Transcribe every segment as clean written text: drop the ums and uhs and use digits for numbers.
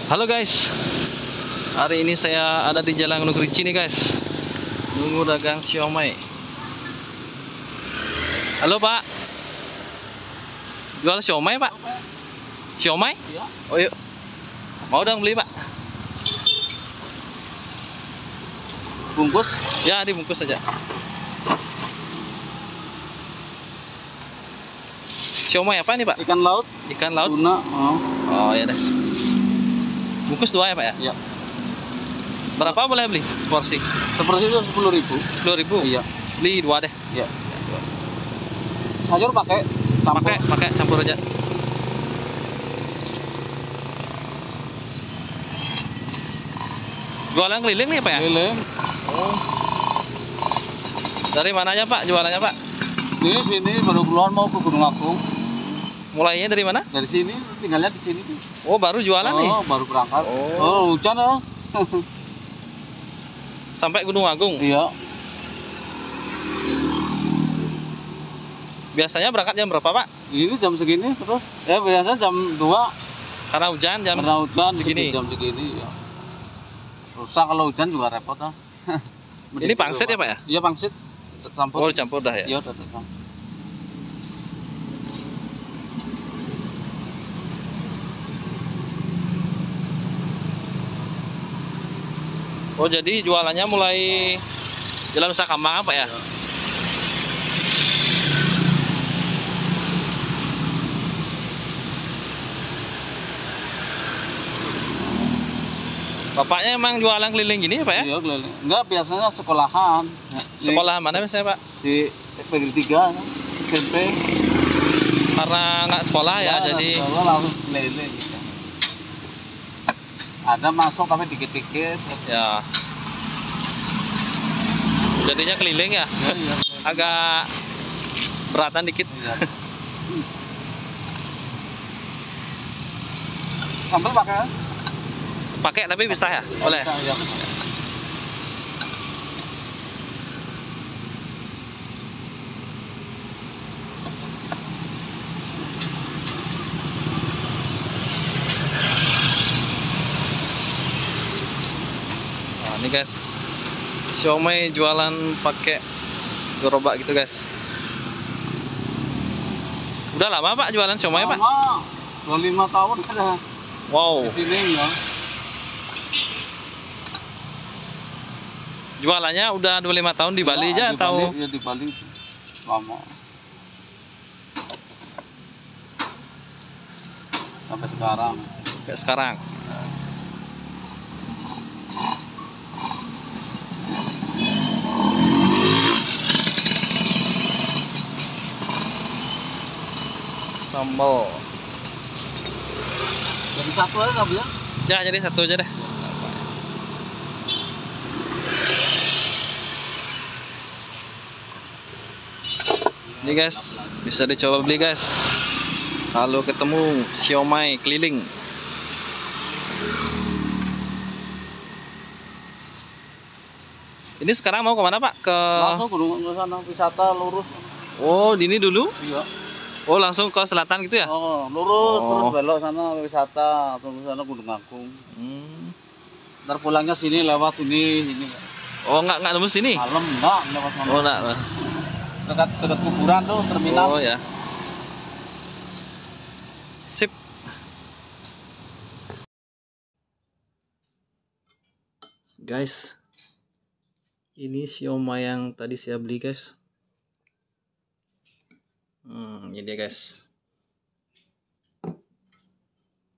Halo guys, hari ini saya ada di Jalan Gunung Kerinci nih guys, nunggu dagang siomay. Halo Pak, jual siomay Pak? Siomay? Iya. Oh yuk, mau dong beli Pak? Bungkus Ya dibungkus saja. Siomay apa nih Pak? ikan laut, Ikan laut? tuna. Oh ya deh. Bungkus 2 ya Pak ya? Iya. Berapa boleh beli seporsi? Seperti itu 10.000. 10.000? Iya. Beli 2 deh. Iya. Sayur pakai campur. Pakai campur aja. Jualan keliling nih Pak ya? Keliling. Oh. Dari mana aja Pak jualannya Pak? Di sini baru keluar mau ke Gunung Agung. Mulainya dari mana? Dari sini, tinggalnya di sini. Oh baru jualan nih? Oh, baru berangkat. Oh. Hujan ya. Sampai Gunung Agung? Iya. Biasanya berangkat jam berapa Pak? Ini jam segini terus. Ya biasanya jam 2. Karena hujan jam Karena hujan segini? jam segini ya. Susah kalau hujan juga repot ah. Ini pangsit ya Pak ya? Iya pangsit. Campur. Oh campur dah ya? Iya udah campur. Oh jadi jualannya mulai Jalan Nusa Kambangan Pak ya? Iya. Bapaknya emang jualan keliling gini ya Pak ya? Iya keliling. Enggak, biasanya sekolahan. Sekolah mana biasanya Pak? Di PGRI 3 SMP. Karena nggak sekolah ya, jadi sekolah langsung keliling gitu. Ada masuk tapi dikit-dikit. ya jadinya keliling ya? Ya, iya. Agak beratan dikit. Iya. Sambal pakai? Pakai tapi bisa ya? Boleh? Bisa, iya. Nah, ini guys, siomay jualan pakai gerobak gitu guys. Udah lama Pak jualan siomay Pak? Lama, 25 tahun ada Wow. di sini ya. Jualannya udah 25 tahun di Bali aja Di atau? Bali, ya di Bali lama. Sampai sekarang. Kayak sekarang. Sambal. Jadi satu aja nggak bilang? Ya jadi satu aja deh. Ini guys, bisa dicoba beli guys. Kalau ketemu siomay keliling. Ini sekarang mau kemana Pak? Ke Langsung gunung ke sana, wisata lurus. Oh, di ini dulu? Iya. Oh, langsung ke selatan gitu ya? Oh, lurus Oh. terus belok sana wisata atau ke sana Gunung Agung. Ntar pulangnya sini lewat sini. Oh, nggak nembus sini? Malam enggak lewat sana. Oh, enggak. Dekat kuburan tuh terminal. Oh ya. Sip. Guys, ini siomay yang tadi saya beli guys. Ini dia guys.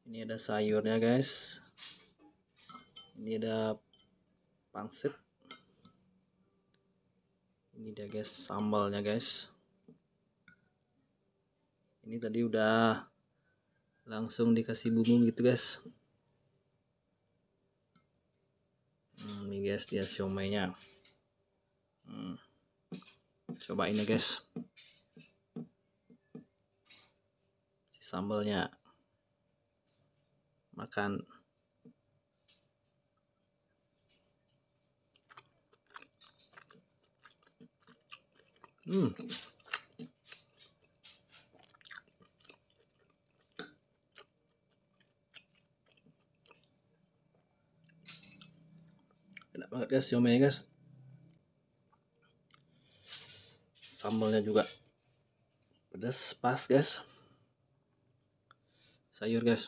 Ini ada sayurnya guys. Ini ada pangsit. Ini dia guys sambalnya guys. Ini tadi udah langsung dikasih bumbu gitu guys. Ini guys dia siomaynya. Cobain ya guys. Si sambalnya. Makan. Enak banget guys siomay guys. Sambalnya juga pedas pas guys. Sayur guys.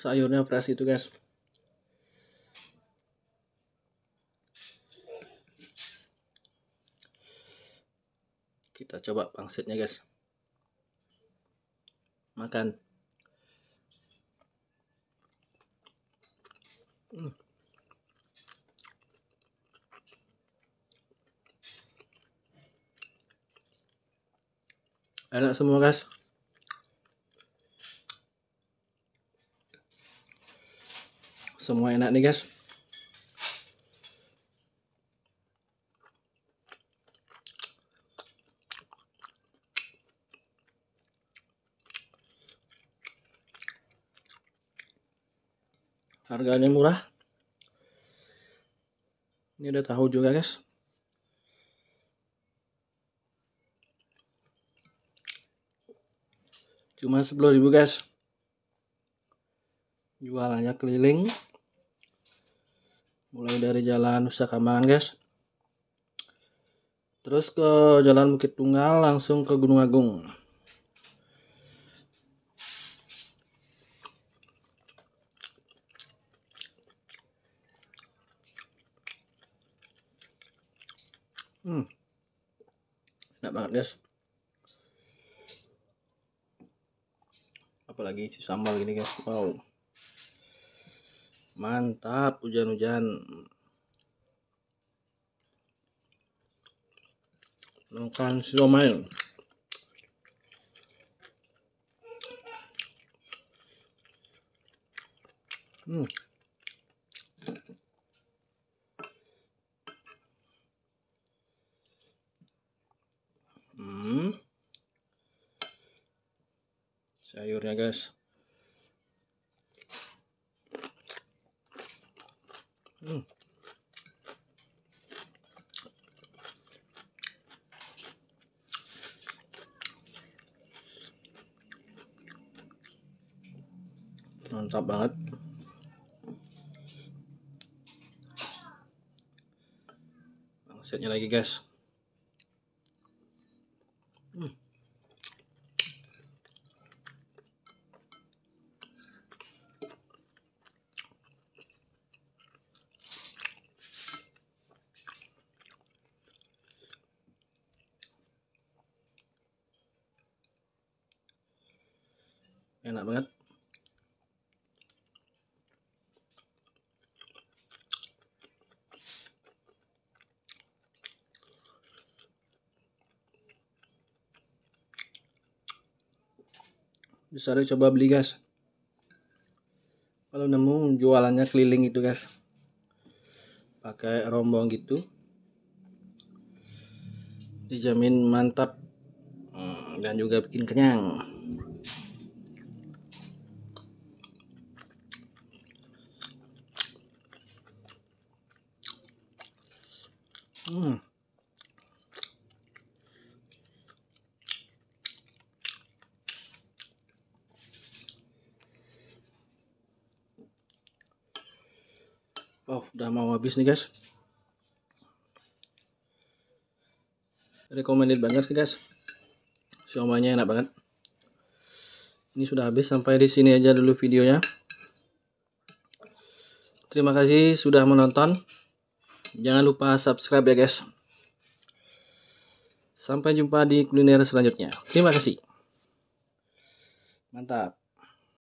Sayurnya fresh itu guys. Kita coba pangsitnya guys. Makan. Enak semua guys. Semua enak nih guys. Harganya murah. Ini ada tahu juga guys. Cuma 10.000 guys. Jualannya keliling. Mulai dari Jalan Nusa Kambangan guys. Terus ke Jalan Bukit Tunggal langsung ke Gunung Agung. Enak banget guys. Apalagi isi sambal gini guys. Wow. Mantap hujan-hujan. Makan siomay. Sayurnya guys. Mantap banget. Setnya lagi guys. Enak banget. Bisa coba beli guys. Kalau nemu jualannya keliling itu guys. Pakai rombong gitu. Dijamin mantap. Dan juga bikin kenyang. Oh, udah mau habis nih guys. Recommended banget sih guys. Siomaynya enak banget. Ini sudah habis, sampai di sini aja dulu videonya. Terima kasih sudah menonton. Jangan lupa subscribe ya guys. Sampai jumpa di kuliner selanjutnya. Terima kasih. Mantap.